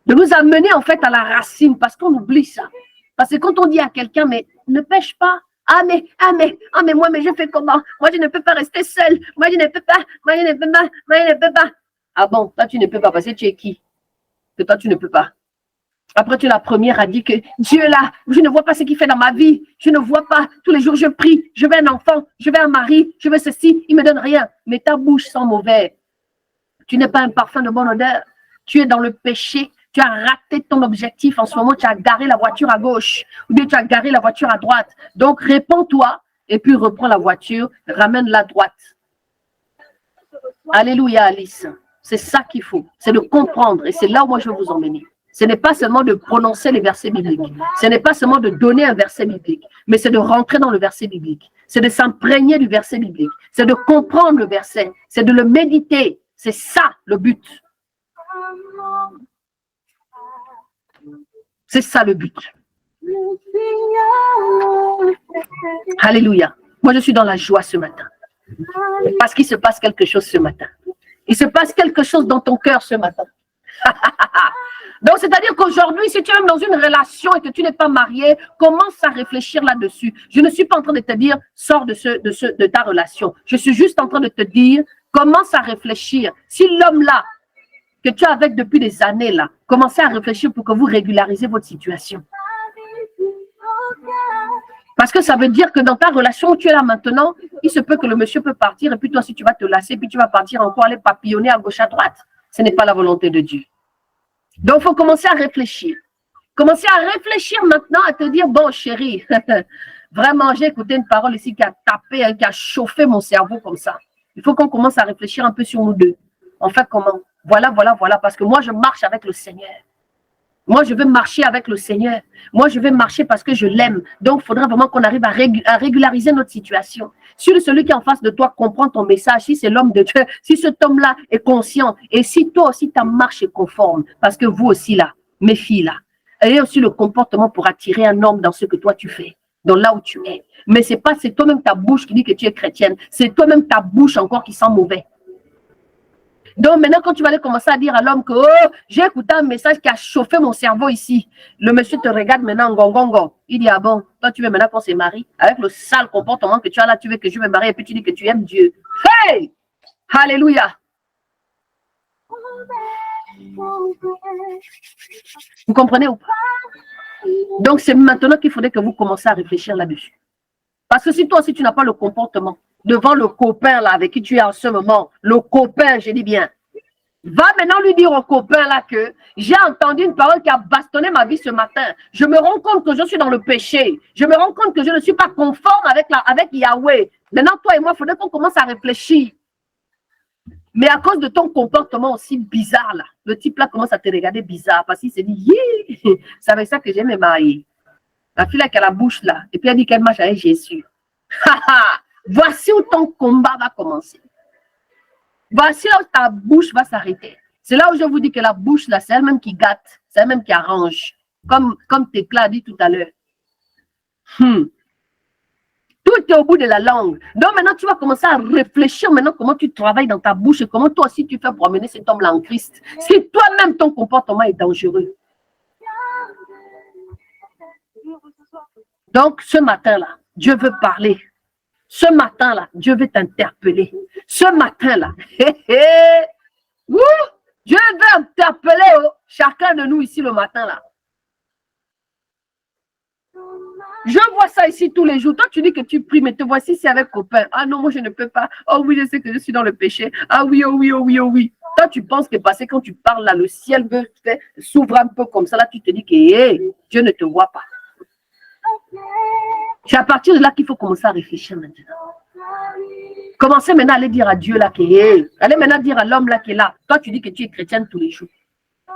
De nous amener en fait à la racine, parce qu'on oublie ça. Parce que quand on dit à quelqu'un, mais ne pêche pas, mais moi, mais je fais comment? Moi, je ne peux pas rester seule. Moi, je ne peux pas, moi, je ne peux pas, moi, je ne peux pas. Ah bon, toi, tu ne peux pas, parce que tu es qui? Que toi, tu ne peux pas. Après, tu es la première à dire que Dieu là, je ne vois pas ce qu'il fait dans ma vie. Je ne vois pas. Tous les jours, je prie. Je veux un enfant. Je veux un mari. Je veux ceci. Il ne me donne rien. Mais ta bouche sent mauvais. Tu n'es pas un parfum de bonne odeur. Tu es dans le péché. Tu as raté ton objectif. En ce moment, tu as garé la voiture à gauche. Ou bien tu as garé la voiture à droite. Donc, réponds-toi et puis reprends la voiture. Ramène-la à droite. Alléluia, Alice. C'est ça qu'il faut. C'est de comprendre. Et c'est là où moi, je vais vous emmener. Ce n'est pas seulement de prononcer les versets bibliques. Ce n'est pas seulement de donner un verset biblique. Mais c'est de rentrer dans le verset biblique. C'est de s'imprégner du verset biblique. C'est de comprendre le verset. C'est de le méditer. C'est ça le but. C'est ça le but. Alléluia. Moi, je suis dans la joie ce matin. Parce qu'il se passe quelque chose ce matin. Il se passe quelque chose dans ton cœur ce matin. Donc, c'est-à-dire qu'aujourd'hui, si tu es dans une relation et que tu n'es pas marié, commence à réfléchir là-dessus. Je ne suis pas en train de te dire, sors de ta relation. Je suis juste en train de te dire, commence à réfléchir. Si l'homme-là, que tu es avec depuis des années, là, commencez à réfléchir pour que vous régularisez votre situation. Parce que ça veut dire que dans ta relation où tu es là maintenant, il se peut que le monsieur peut partir et puis toi aussi tu vas te lasser, puis tu vas partir encore aller papillonner à gauche à droite. Ce n'est pas la volonté de Dieu. Donc, il faut commencer à réfléchir. Commencer à réfléchir maintenant, à te dire, bon chérie, vraiment j'ai écouté une parole ici qui a tapé, qui a chauffé mon cerveau comme ça. Il faut qu'on commence à réfléchir un peu sur nous deux. En fait, comment? Voilà, parce que moi je marche avec le Seigneur. Moi, je veux marcher avec le Seigneur. Moi, je veux marcher parce que je l'aime. Donc, il faudra vraiment qu'on arrive à régulariser notre situation. Si celui qui est en face de toi comprend ton message, si c'est l'homme de Dieu, si cet homme-là est conscient, et si toi aussi ta marche est conforme, parce que vous aussi là, mes filles là, ayez aussi le comportement pour attirer un homme dans ce que toi tu fais, dans là où tu es. Mais c'est toi-même ta bouche qui dit que tu es chrétienne, c'est toi-même ta bouche encore qui sent mauvais. Donc maintenant, quand tu vas aller commencer à dire à l'homme que oh, j'ai écouté un message qui a chauffé mon cerveau ici, le monsieur te regarde maintenant, gongongo. Il dit, ah bon, toi tu veux maintenant qu'on se marie, avec le sale comportement que tu as là, tu veux que je me marie, et puis tu dis que tu aimes Dieu. Hey! Alléluia! Vous comprenez ou pas? Donc c'est maintenant qu'il faudrait que vous commenciez à réfléchir là-dessus. Parce que si toi aussi tu n'as pas le comportement devant le copain là avec qui tu es en ce moment, le copain, je dis bien, va maintenant lui dire au copain là que j'ai entendu une parole qui a bastonné ma vie ce matin. Je me rends compte que je suis dans le péché. Je me rends compte que je ne suis pas conforme avec Yahweh. Maintenant, toi et moi, il faudrait qu'on commence à réfléchir. Mais à cause de ton comportement aussi bizarre là, le type là commence à te regarder bizarre parce qu'il se dit, yeah, c'est avec ça que j'ai me marier. La fille là qui a la bouche là, et puis elle dit qu'elle marche avec Jésus. Voici où ton combat va commencer. Voici là où ta bouche va s'arrêter. C'est là où je vous dis que la bouche là, c'est elle-même qui gâte, c'est elle-même qui arrange. Comme Tecla a dit tout à l'heure. Tout est au bout de la langue. Donc maintenant, tu vas commencer à réfléchir maintenant comment tu travailles dans ta bouche et comment toi aussi tu fais pour amener cet homme-là en Christ. Si toi-même ton comportement est dangereux. Donc ce matin-là, Dieu veut parler. Ce matin-là, Dieu veut t'interpeller. Ce matin-là, Dieu veut interpeller chacun de nous ici le matin-là. Je vois ça ici tous les jours. Toi, tu dis que tu pries, mais te voici, c'est avec copain. Ah non, moi, je ne peux pas. Oh oui, je sais que je suis dans le péché. Ah oui, oh oui, oh oui, oh oui. Toi, tu penses que parce que quand tu parles là, le ciel veut s'ouvrir un peu comme ça. Là, tu te dis que hey, Dieu ne te voit pas. C'est à partir de là qu'il faut commencer à réfléchir maintenant. Commencez maintenant à aller dire à Dieu là que hey, allez maintenant dire à l'homme là qui est là. Toi, tu dis que tu es chrétienne tous les jours.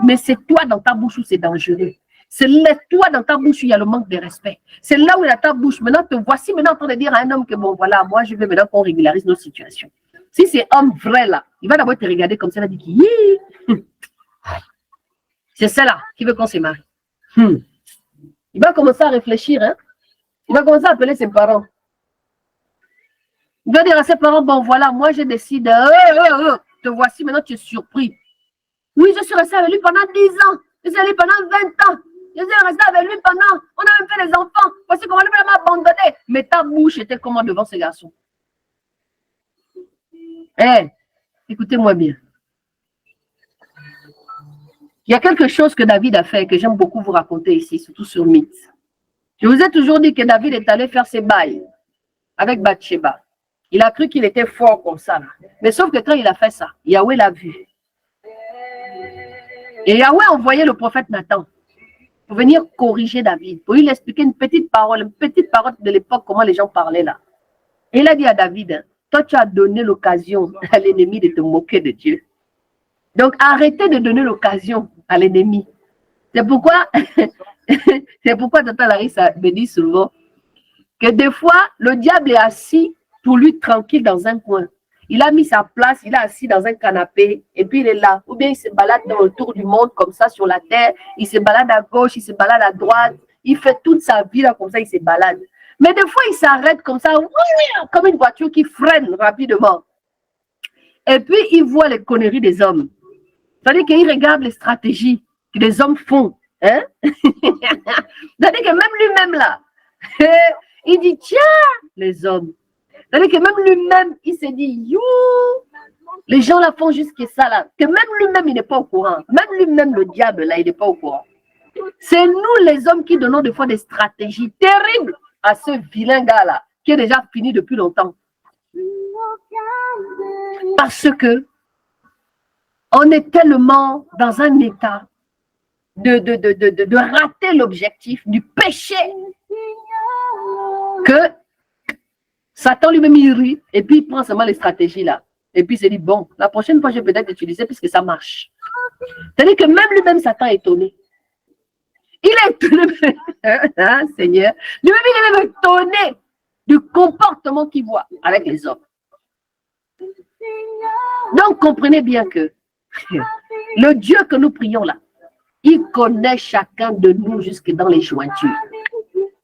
Mais c'est toi dans ta bouche où c'est dangereux. C'est toi dans ta bouche où il y a le manque de respect. C'est là où il y a ta bouche. Maintenant, te voici maintenant en train de dire à un homme que bon, voilà, moi, je veux maintenant qu'on régularise nos situations. Si c'est homme vrai là, il va d'abord te regarder comme ça, il va dire que c'est celle-là qui veut qu'on se marie. Il va commencer à réfléchir, hein. Il va commencer à appeler ses parents. Il va dire à ses parents, bon, voilà, moi, je décide, te voici, maintenant, tu es surpris. Oui, je suis restée avec lui pendant 10 ans. Je suis allé pendant 20 ans. Je suis resté avec lui pendant, on a même fait les enfants. Parce qu'on allait vraiment abandonner. Mais ta bouche était comment devant ce garçon? Eh, écoutez-moi bien. Il y a quelque chose que David a fait que j'aime beaucoup vous raconter ici, surtout sur Mythe. Je vous ai toujours dit que David est allé faire ses bails avec Bathsheba. Il a cru qu'il était fort comme ça. Mais sauf que quand il a fait ça, Yahweh l'a vu. Et Yahweh a envoyé le prophète Nathan pour venir corriger David, pour lui expliquer une petite parole de l'époque, comment les gens parlaient là. Et il a dit à David, toi tu as donné l'occasion à l'ennemi de te moquer de Dieu. Donc arrêtez de donner l'occasion à l'ennemi. C'est pourquoi Tata Larissa me dit souvent que des fois, le diable est assis pour lui tranquille dans un coin. Il a mis sa place, il est assis dans un canapé et puis il est là. Ou bien il se balade dans le tour du monde comme ça sur la terre. Il se balade à gauche, il se balade à droite. Il fait toute sa vie là comme ça, il se balade. Mais des fois, il s'arrête comme ça, comme une voiture qui freine rapidement. Et puis, il voit les conneries des hommes. C'est-à-dire qu'il regarde les stratégies que les hommes font. Hein? C'est-à-dire que même lui-même là, il dit, tiens, les hommes. C'est-à-dire que même lui-même, il s'est dit, you, les gens là font jusqu'à ça là. Que même lui-même, il n'est pas au courant. Même lui-même, le diable là, il n'est pas au courant. C'est nous les hommes qui donnons des fois des stratégies terribles à ce vilain gars là, qui est déjà fini depuis longtemps. Parce que on est tellement dans un état de rater l'objectif du péché que Satan lui-même il rit et puis il prend seulement les stratégies là. Et puis il se dit, bon, la prochaine fois je vais peut-être utiliser puisque ça marche. C'est-à-dire que même lui-même Satan est étonné. Il est étonné, hein, Seigneur. Lui-même il est même étonné du comportement qu'il voit avec les hommes. Donc comprenez bien que le Dieu que nous prions là, il connaît chacun de nous jusque dans les jointures.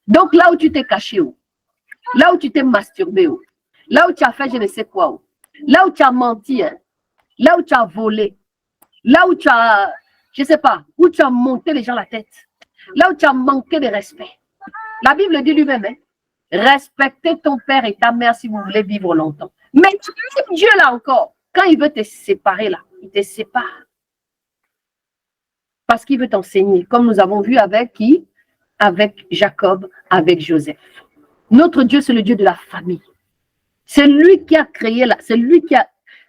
Donc là où tu t'es caché, là où tu t'es masturbé, là où tu as fait je ne sais quoi, là où tu as menti, hein, là où tu as volé, là où tu as, je ne sais pas, où tu as monté les gens la tête, là où tu as manqué de respect. La Bible dit lui-même, hein, respectez ton père et ta mère si vous voulez vivre longtemps. Mais Dieu là encore, quand il veut te séparer là, il te sépare. Parce qu'il veut t'enseigner, comme nous avons vu avec qui? Avec Jacob, avec Joseph. Notre Dieu, c'est le Dieu de la famille. C'est lui qui a créé là, c'est lui qui a...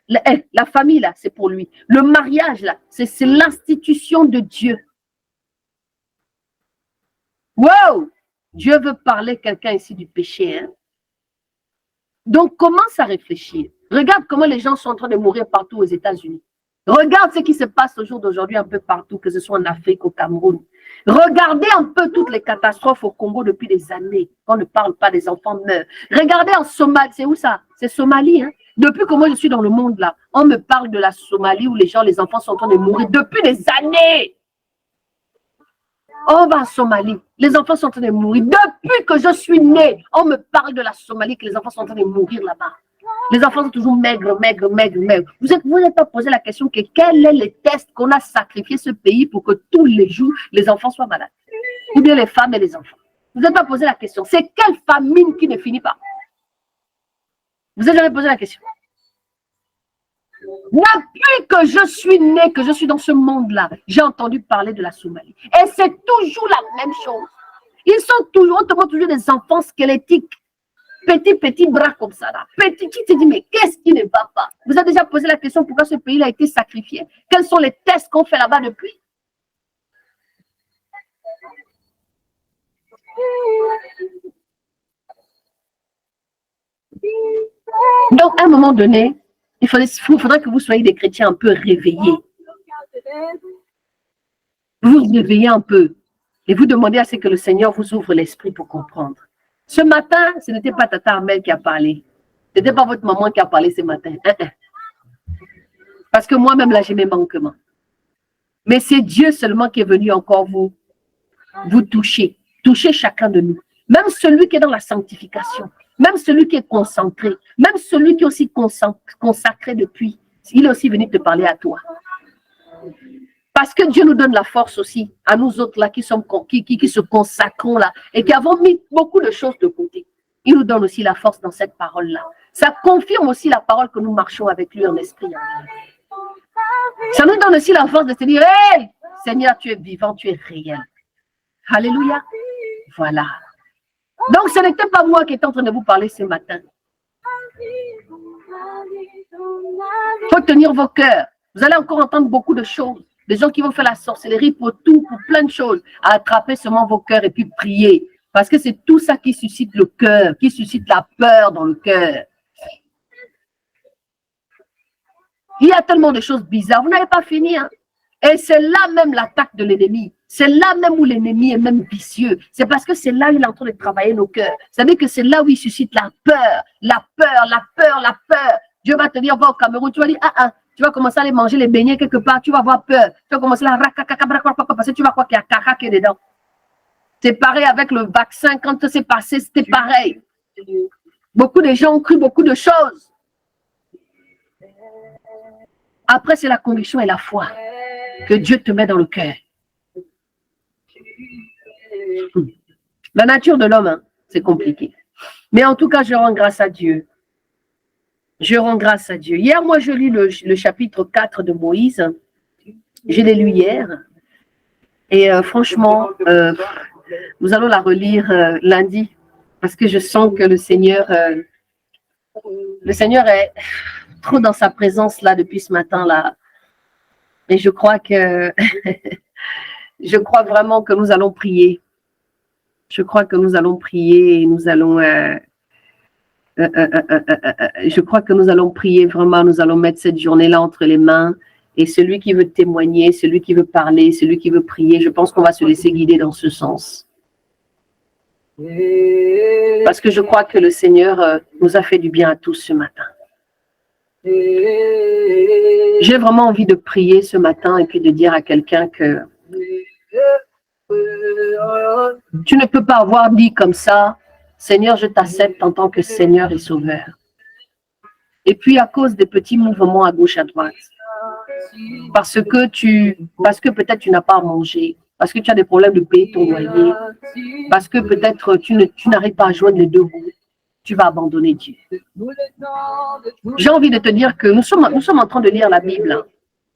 La famille là, c'est pour lui. Le mariage là, c'est l'institution de Dieu. Wow! Dieu veut parler quelqu'un ici du péché. Hein? Donc, commence à réfléchir. Regarde comment les gens sont en train de mourir partout aux États-Unis. Regarde ce qui se passe au jour d'aujourd'hui un peu partout, que ce soit en Afrique, au Cameroun. Regardez un peu toutes les catastrophes au Congo depuis des années. On ne parle pas des enfants meurent. Regardez en Somalie, c'est où ça? C'est Somalie. Hein? Depuis que moi je suis dans le monde là, on me parle de la Somalie où les enfants sont en train de mourir depuis des années. On va en Somalie, les enfants sont en train de mourir. Depuis que je suis née, on me parle de la Somalie, que les enfants sont en train de mourir là-bas. Les enfants sont toujours maigres. Vous n'êtes pas posé la question que quel est le test qu'on a sacrifié ce pays pour que tous les jours, les enfants soient malades. Ou bien les femmes et les enfants. Vous n'êtes pas posé la question. C'est quelle famine qui ne finit pas? Vous n'avez jamais posé la question. Depuis que je suis née, que je suis dans ce monde-là, j'ai entendu parler de la Somalie. Et c'est toujours la même chose. Ils sont toujours, on te montre toujours des enfants squelettiques. Petit bras comme ça, là. Petit, tu te dis, mais qu'est-ce qui ne va pas? Vous avez déjà posé la question pourquoi ce pays a été sacrifié? Quels sont les tests qu'on fait là-bas depuis? Donc, à un moment donné, il faudrait que vous soyez des chrétiens un peu réveillés. Vous vous réveillez un peu et vous demandez à ce que le Seigneur vous ouvre l'esprit pour comprendre. Ce matin, ce n'était pas Tata Armel qui a parlé. Ce n'était pas votre maman qui a parlé ce matin. Parce que moi-même, là, j'ai mes manquements. Mais c'est Dieu seulement qui est venu encore vous toucher. Toucher chacun de nous. Même celui qui est dans la sanctification. Même celui qui est concentré. Même celui qui est aussi consacré depuis. Il est aussi venu te parler à toi. Parce que Dieu nous donne la force aussi, à nous autres là qui se consacrons là et qui avons mis beaucoup de choses de côté. Il nous donne aussi la force dans cette parole-là. Ça confirme aussi la parole que nous marchons avec lui en esprit. Ça nous donne aussi la force de se dire, hey, Seigneur, tu es vivant, tu es réel. Alléluia. Voilà. Donc, ce n'était pas moi qui étais en train de vous parler ce matin. Il faut tenir vos cœurs. Vous allez encore entendre beaucoup de choses. Des gens qui vont faire la sorcellerie pour tout, pour plein de choses. À attraper seulement vos cœurs et puis prier. Parce que c'est tout ça qui suscite le cœur, qui suscite la peur dans le cœur. Il y a tellement de choses bizarres. Vous n'avez pas fini. Hein? Et c'est là même l'attaque de l'ennemi. C'est là même où l'ennemi est même vicieux. C'est parce que c'est là où il est en train de travailler nos cœurs. Vous savez que c'est là où il suscite la peur, la peur, la peur, la peur. Dieu va te dire, va au Cameroun, tu vas dire, tu vas commencer à aller manger les beignets quelque part, tu vas avoir peur. Tu vas commencer à parce que tu vas croire qu'il y a caca qui est dedans. C'est pareil avec le vaccin, quand ça s'est passé, c'était pareil. Beaucoup de gens ont cru beaucoup de choses. Après, c'est la conviction et la foi que Dieu te met dans le cœur. La nature de l'homme, hein, c'est compliqué. Mais en tout cas, je rends grâce à Dieu. Je rends grâce à Dieu. Hier, moi, je lis le chapitre 4 de Moïse. Je l'ai lu hier. Et franchement, nous allons la relire lundi. Parce que je sens que le Seigneur est trop dans sa présence là depuis ce matin-là. Et je crois que je crois vraiment que nous allons prier. Je crois que nous allons prier et nous allons je crois que nous allons prier vraiment, nous allons mettre cette journée-là entre les mains et celui qui veut témoigner, celui qui veut parler, celui qui veut prier, je pense qu'on va se laisser guider dans ce sens. Parce que je crois que le Seigneur nous a fait du bien à tous ce matin. J'ai vraiment envie de prier ce matin et puis de dire à quelqu'un que tu ne peux pas avoir dit comme ça, Seigneur, je t'accepte en tant que Seigneur et Sauveur. Et puis à cause des petits mouvements à gauche, à droite, parce que peut-être tu n'as pas à manger, parce que tu as des problèmes de payer ton loyer, parce que peut-être tu n'arrives pas à joindre les deux bouts, tu vas abandonner Dieu. J'ai envie de te dire que nous sommes en train de lire la Bible. Hein.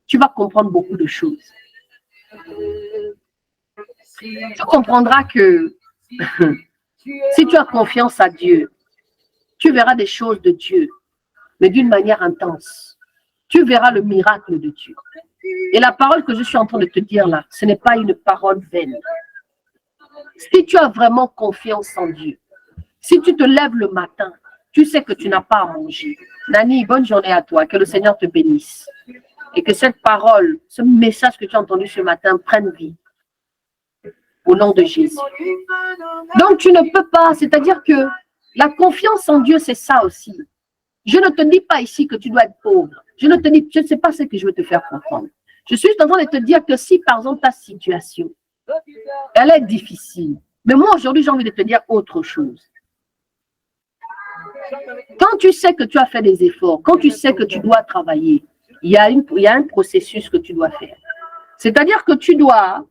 Tu vas comprendre beaucoup de choses. Tu comprendras que si tu as confiance à Dieu, tu verras des choses de Dieu, mais d'une manière intense. Tu verras le miracle de Dieu. Et la parole que je suis en train de te dire là, ce n'est pas une parole vaine. Si tu as vraiment confiance en Dieu, si tu te lèves le matin, tu sais que tu n'as pas à manger. Nani, bonne journée à toi, que le Seigneur te bénisse. Et que cette parole, ce message que tu as entendu ce matin prenne vie. Au nom de Jésus. Donc tu ne peux pas, c'est-à-dire que la confiance en Dieu, c'est ça aussi. Je ne te dis pas ici que tu dois être pauvre. Je ne sais pas ce que je veux te faire comprendre. Je suis en train de te dire que si, par exemple, ta situation, elle est difficile, mais moi, aujourd'hui, j'ai envie de te dire autre chose. Quand tu sais que tu as fait des efforts, quand tu sais que tu dois travailler, il y a un processus que tu dois faire. C'est-à-dire que tu dois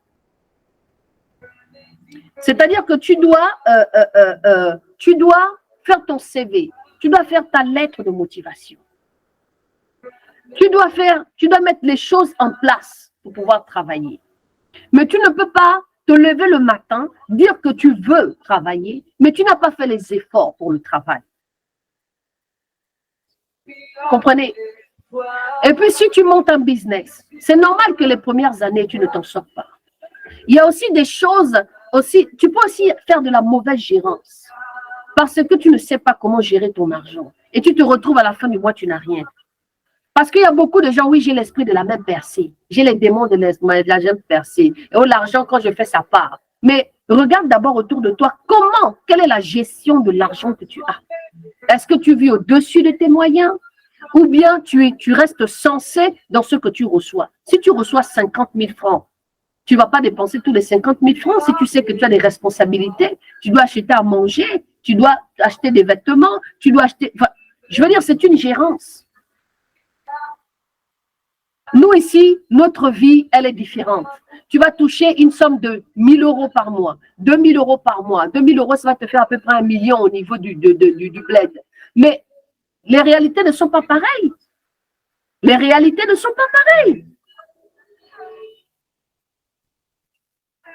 faire ton CV, tu dois faire ta lettre de motivation. Tu dois mettre les choses en place pour pouvoir travailler. Mais tu ne peux pas te lever le matin, dire que tu veux travailler, mais tu n'as pas fait les efforts pour le travail. Comprenez? Et puis si tu montes un business, c'est normal que les premières années, tu ne t'en sors pas. Il y a aussi des choses, tu peux aussi faire de la mauvaise gérance. Parce que tu ne sais pas comment gérer ton argent. Et tu te retrouves à la fin du mois, tu n'as rien. Parce qu'il y a beaucoup de gens, oui, j'ai l'esprit de la même percée. J'ai les démons de la même percée. Et oh, l'argent, quand je fais sa part. Mais regarde d'abord autour de toi, quelle est la gestion de l'argent que tu as? Est-ce que tu vis au-dessus de tes moyens? Ou bien tu restes censé dans ce que tu reçois? Si tu reçois 50 000 francs, tu ne vas pas dépenser tous les 50 000 francs si tu sais que tu as des responsabilités. Tu dois acheter à manger, tu dois acheter des vêtements, tu dois acheter... Enfin, je veux dire, c'est une gérance. Nous ici, notre vie, elle est différente. Tu vas toucher une somme de 1 000 € par mois, 2 000 € par mois. 2 000 €, ça va te faire à peu près 1 million au niveau du bled. Mais les réalités ne sont pas pareilles. Les réalités ne sont pas pareilles.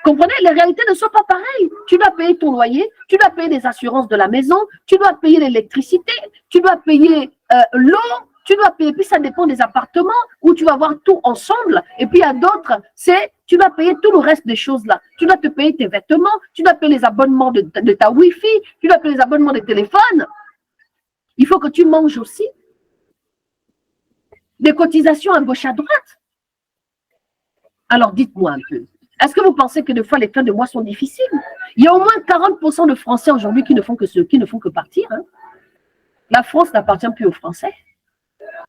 Comprenez, les réalités ne sont pas pareilles. Tu dois payer ton loyer, tu dois payer les assurances de la maison, tu dois payer l'électricité, tu dois payer l'eau, tu dois payer, puis ça dépend des appartements où tu vas voir tout ensemble. Et puis il y a d'autres, c'est tu dois payer tout le reste des choses là. Tu dois te payer tes vêtements, tu dois payer les abonnements de ta Wi-Fi, tu dois payer les abonnements de téléphone. Il faut que tu manges aussi. Des cotisations à gauche à droite. Alors dites-moi un peu. Est-ce que vous pensez que des fois les fins de mois sont difficiles? Il y a au moins 40% de Français aujourd'hui qui ne font que partir. Hein. La France n'appartient plus aux Français.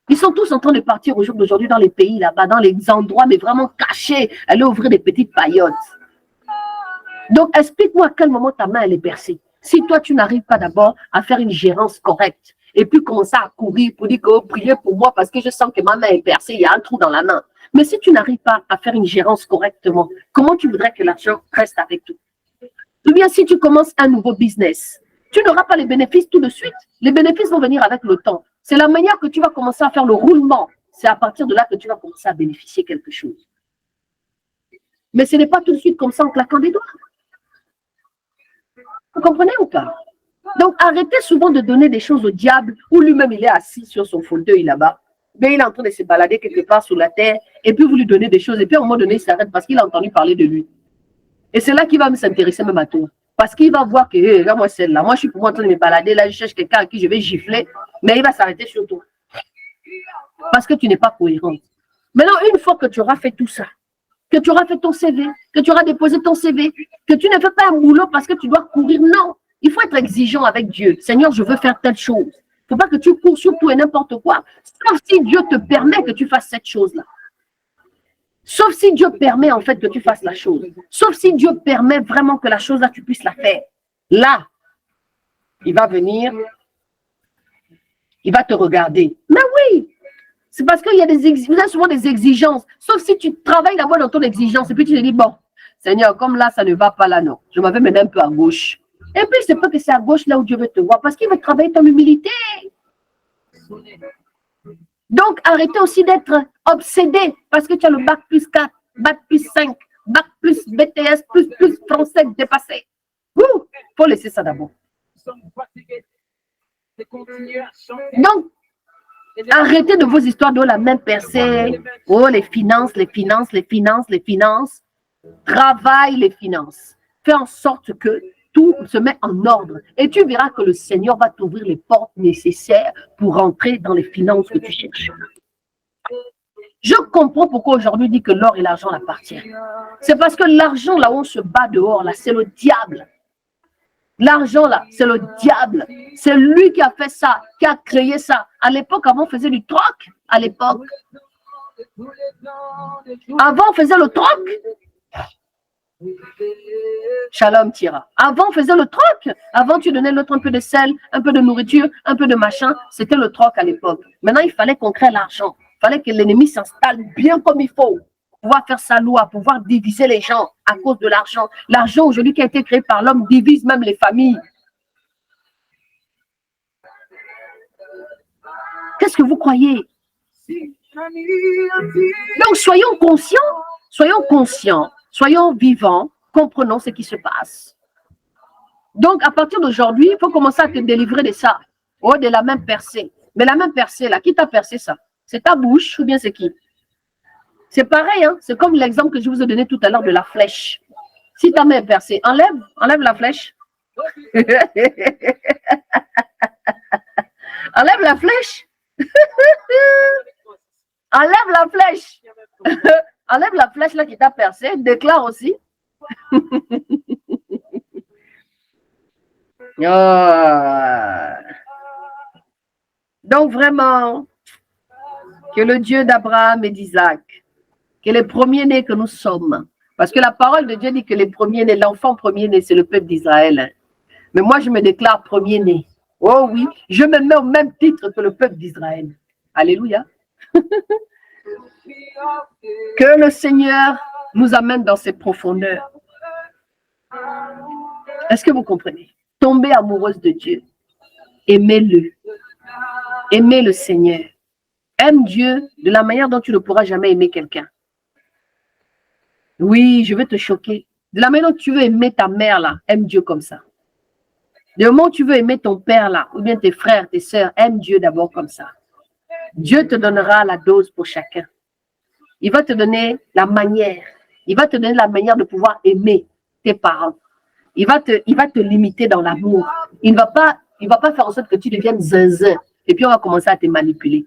Ils sont tous en train de partir au jour d'aujourd'hui dans les pays là-bas, dans les endroits, mais vraiment cachés, aller ouvrir des petites paillotes. Donc, explique-moi à quel moment ta main elle est percée. Si toi, tu n'arrives pas d'abord à faire une gérance correcte, et puis commencer à courir pour dire que oh, priez pour moi parce que je sens que ma main est percée, il y a un trou dans la main. Mais si tu n'arrives pas à faire une gérance correctement, comment tu voudrais que l'argent reste avec toi? Ou bien si tu commences un nouveau business, tu n'auras pas les bénéfices tout de suite. Les bénéfices vont venir avec le temps. C'est la manière que tu vas commencer à faire le roulement. C'est à partir de là que tu vas commencer à bénéficier quelque chose. Mais ce n'est pas tout de suite comme ça en claquant des doigts. Vous comprenez ou pas? Donc, arrêtez souvent de donner des choses au diable où lui-même il est assis sur son fauteuil là-bas. Mais il est en train de se balader quelque part sous la terre et puis vous lui donnez des choses et puis à un moment donné, il s'arrête parce qu'il a entendu parler de lui. Et c'est là qu'il va me s'intéresser même à toi. Parce qu'il va voir que, regarde moi celle-là, moi je suis pour moi en train de me balader, là je cherche quelqu'un à qui je vais gifler, mais il va s'arrêter sur toi. Parce que tu n'es pas cohérente. Maintenant, une fois que tu auras fait tout ça, que tu auras fait ton CV, que tu auras déposé ton CV, que tu ne fais pas un boulot parce que tu dois courir, non. Il faut être exigeant avec Dieu. Seigneur, je veux faire telle chose. Il ne faut pas que tu cours sur tout et n'importe quoi, sauf si Dieu te permet que tu fasses cette chose-là. Sauf si Dieu permet en fait que tu fasses la chose. Sauf si Dieu permet vraiment que la chose-là, tu puisses la faire. Là, il va venir, il va te regarder. Mais oui, c'est parce qu'il y a vous avez souvent des exigences. Sauf si tu travailles d'abord dans ton exigence et puis tu te dis, bon, Seigneur, comme là, ça ne va pas là, non. Je m'avais mené un peu à gauche. Et puis, c'est pas que c'est à gauche là où Dieu veut te voir parce qu'il veut travailler ton humilité. Donc, arrêtez aussi d'être obsédé parce que tu as le bac plus 4, bac plus 5, bac plus BTS, plus français dépassé. Il faut laisser ça d'abord. Donc, arrêtez de vos histoires de la main percée. Oh, les finances, les finances, les finances, les finances. Travaille les finances. Fais en sorte que tout se met en ordre. Et tu verras que le Seigneur va t'ouvrir les portes nécessaires pour rentrer dans les finances que tu cherches. Je comprends pourquoi aujourd'hui on dit que l'or et l'argent l'appartiennent. C'est parce que l'argent, là où on se bat dehors, là, c'est le diable. L'argent, là, c'est le diable. C'est lui qui a fait ça, qui a créé ça. À l'époque, avant, on faisait du troc. À l'époque. Avant, on faisait le troc. Shalom Tira. Avant, on faisait le troc. Avant, tu donnais l'autre un peu de sel, un peu de nourriture, un peu de machin. C'était le troc à l'époque. Maintenant, il fallait qu'on crée l'argent. Il fallait que l'ennemi s'installe bien comme il faut. Pouvoir faire sa loi, pouvoir diviser les gens à cause de l'argent. L'argent aujourd'hui qui a été créé par l'homme divise même les familles. Qu'est-ce que vous croyez? Donc, soyons conscients, soyons vivants, comprenons ce qui se passe. Donc, à partir d'aujourd'hui, il faut commencer à te délivrer de ça. Oh, de la main percée. Mais la main percée, là, qui t'a percé ça? C'est ta bouche ou bien c'est qui? C'est pareil, hein? C'est comme l'exemple que je vous ai donné tout à l'heure de la flèche. Si ta main est percée, enlève la flèche. Enlève la flèche. Enlève la flèche. Enlève la flèche là qui t'a percé. Déclare aussi. Donc vraiment, que le Dieu d'Abraham et d'Isaac, que les premiers-nés que nous sommes, parce que la parole de Dieu dit que les premiers-nés, l'enfant premier-né, c'est le peuple d'Israël. Mais moi, je me déclare premier-né. Oh oui, je me mets au même titre que le peuple d'Israël. Alléluia. Que le Seigneur nous amène dans ses profondeurs. Est-ce que vous comprenez? Tombez amoureuse de Dieu. Aimez-le. Aimez le Seigneur. Aime Dieu de la manière dont tu ne pourras jamais aimer quelqu'un. Oui, je vais te choquer. De la manière dont tu veux aimer ta mère, là, aime Dieu comme ça. Du moment où tu veux aimer ton père, là, ou bien tes frères, tes sœurs, aime Dieu d'abord comme ça. Dieu te donnera la dose pour chacun. Il va te donner la manière. Il va te donner la manière de pouvoir aimer tes parents. Il va te limiter dans l'amour. Il ne va pas faire en sorte que tu deviennes zinzin. Et puis on va commencer à te manipuler.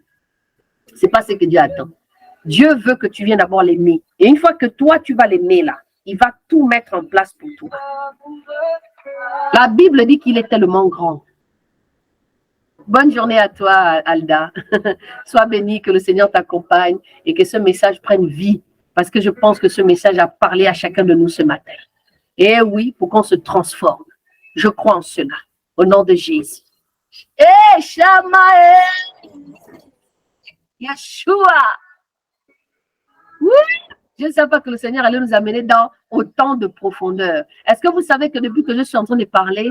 Ce n'est pas ce que Dieu attend. Dieu veut que tu viennes d'abord l'aimer. Et une fois que toi, tu vas l'aimer là, il va tout mettre en place pour toi. La Bible dit qu'il est tellement grand. Bonne journée à toi, Alda. Sois béni, que le Seigneur t'accompagne et que ce message prenne vie. Parce que je pense que ce message a parlé à chacun de nous ce matin. Et oui, pour qu'on se transforme. Je crois en cela. Au nom de Jésus. Eh, Shamaël! Yeshua! Oui! Je ne sais pas que le Seigneur allait nous amener dans autant de profondeur. Est-ce que vous savez que depuis que je suis en train de parler,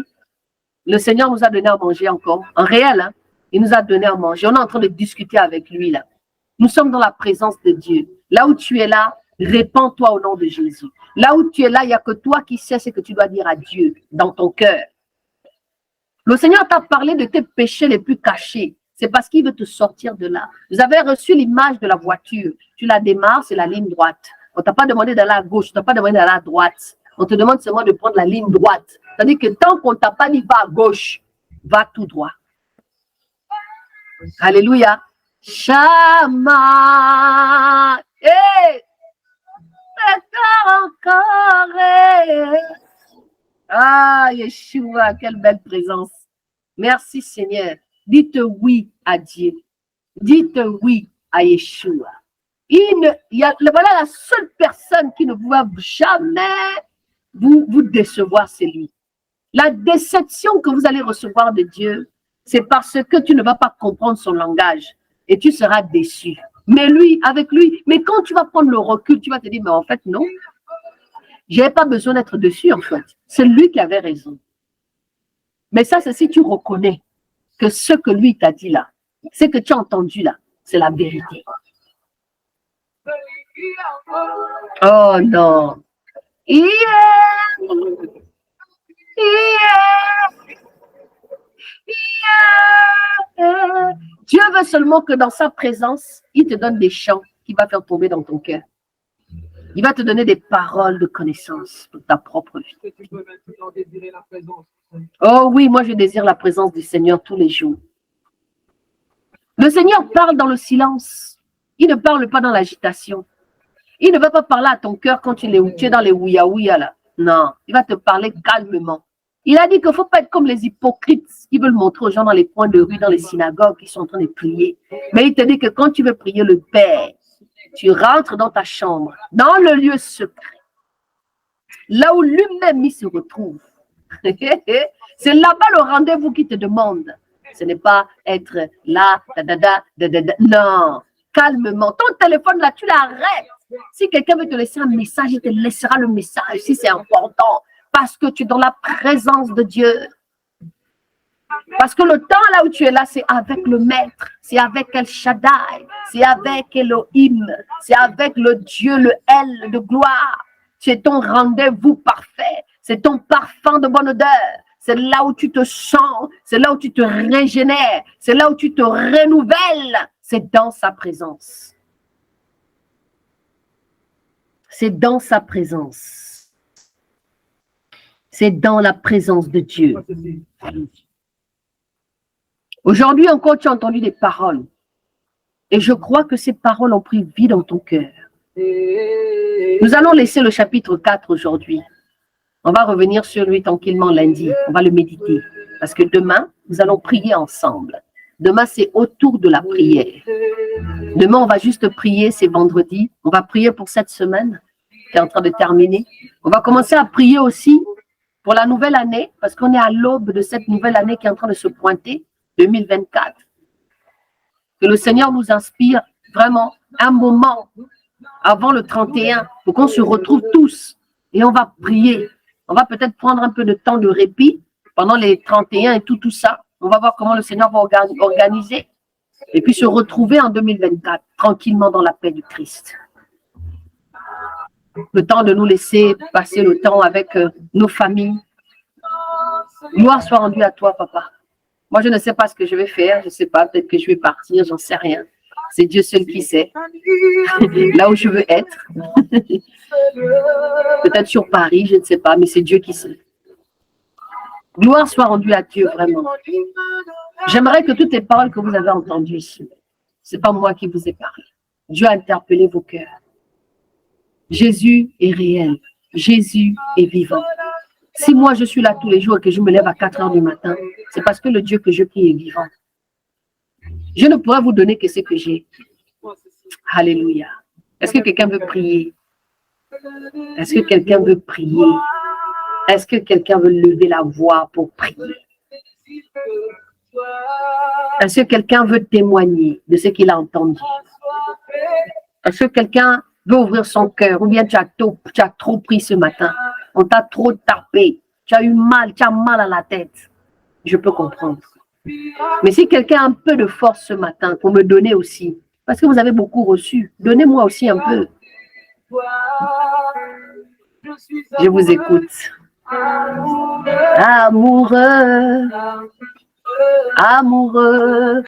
le Seigneur nous a donné à manger encore? En réel, hein? Il nous a donné à manger. On est en train de discuter avec lui là. Nous sommes dans la présence de Dieu. Là où tu es là, répands-toi au nom de Jésus. Là où tu es là, il n'y a que toi qui sais ce que tu dois dire à Dieu dans ton cœur. Le Seigneur t'a parlé de tes péchés les plus cachés. C'est parce qu'il veut te sortir de là. Vous avez reçu l'image de la voiture. Tu la démarres, c'est la ligne droite. On ne t'a pas demandé d'aller à gauche, on ne t'a pas demandé d'aller à droite. On te demande seulement de prendre la ligne droite. C'est-à-dire que tant qu'on ne t'a pas dit va à gauche, va tout droit. Alléluia. Shama. Hey. Encore. Ah, Yeshua, quelle belle présence. Merci Seigneur. Dites oui à Dieu. Dites oui à Yeshua. Voilà la seule personne qui ne va jamais vous décevoir, c'est lui. La déception que vous allez recevoir de Dieu, c'est parce que tu ne vas pas comprendre son langage et tu seras déçu. Mais lui, avec lui, mais quand tu vas prendre le recul, tu vas te dire, mais en fait, non. Je n'avais pas besoin d'être dessus, en fait. C'est lui qui avait raison. Mais ça, c'est si tu reconnais que ce que lui t'a dit là, ce que tu as entendu là, c'est la vérité. Oh non. Yeah. Yeah. Yeah. Dieu veut seulement que dans sa présence, il te donne des chants qu'il va faire tomber dans ton cœur. Il va te donner des paroles de connaissance pour ta propre vie. Oh oui, moi je désire la présence du Seigneur tous les jours. Le Seigneur parle dans le silence. Il ne parle pas dans l'agitation. Il ne va pas parler à ton cœur quand tu es dans les ouïa-ouïa là. Non, il va te parler calmement. Il a dit qu'il ne faut pas être comme les hypocrites qui veulent montrer aux gens dans les coins de rue, dans les synagogues, qui sont en train de prier. Mais il te dit que quand tu veux prier le Père, tu rentres dans ta chambre, dans le lieu secret, là où lui-même il se retrouve. C'est là-bas le rendez-vous qui te demande. Ce n'est pas être là, non, calmement. Ton téléphone là, tu l'arrêtes. Si quelqu'un veut te laisser un message, il te laissera le message si c'est important. Parce que tu es dans la présence de Dieu. Parce que le temps là où tu es là, c'est avec le Maître, c'est avec El Shaddai, c'est avec Elohim, c'est avec le Dieu, le El de gloire. C'est ton rendez-vous parfait, c'est ton parfum de bonne odeur. C'est là où tu te sens, c'est là où tu te régénères, c'est là où tu te renouvelles. C'est dans sa présence. C'est dans sa présence. C'est dans la présence de Dieu. Aujourd'hui encore, tu as entendu des paroles. Et je crois que ces paroles ont pris vie dans ton cœur. Nous allons laisser le chapitre 4 aujourd'hui. On va revenir sur lui tranquillement lundi. On va le méditer. Parce que demain, nous allons prier ensemble. Demain, c'est autour de la prière. Demain, on va juste prier, c'est vendredi. On va prier pour cette semaine qui est en train de terminer. On va commencer à prier aussi pour la nouvelle année, parce qu'on est à l'aube de cette nouvelle année qui est en train de se pointer, 2024. Que le Seigneur nous inspire vraiment un moment avant le 31 pour qu'on se retrouve tous et on va prier. On va peut-être prendre un peu de temps de répit pendant les 31 et tout ça. On va voir comment le Seigneur va organiser et puis se retrouver en 2024 tranquillement dans la paix du Christ. Le temps de nous laisser passer le temps avec nos familles. Gloire soit rendue à toi, papa. Moi, je ne sais pas ce que je vais faire. Je ne sais pas, peut-être que je vais partir, j'en sais rien. C'est Dieu seul qui sait. Là où je veux être. Peut-être sur Paris, je ne sais pas, mais c'est Dieu qui sait. Gloire soit rendue à Dieu, vraiment. J'aimerais que toutes les paroles que vous avez entendues ici, ce n'est pas moi qui vous ai parlé. Dieu a interpellé vos cœurs. Jésus est réel. Jésus est vivant. Si moi je suis là tous les jours et que je me lève à 4 heures du matin, c'est parce que le Dieu que je prie est vivant. Je ne pourrais vous donner que ce que j'ai. Alléluia. Est-ce que quelqu'un veut prier? Est-ce que quelqu'un veut prier? Est-ce que quelqu'un veut lever la voix pour prier? Est-ce que quelqu'un veut témoigner de ce qu'il a entendu? Est-ce que quelqu'un veut ouvrir son cœur? Ou bien tu as trop pris ce matin? On t'a trop tapé. Tu as eu mal, tu as mal à la tête. Je peux comprendre. Mais si quelqu'un a un peu de force ce matin pour me donner aussi, parce que vous avez beaucoup reçu, donnez-moi aussi un peu. Je vous écoute. Amoureux, amoureux.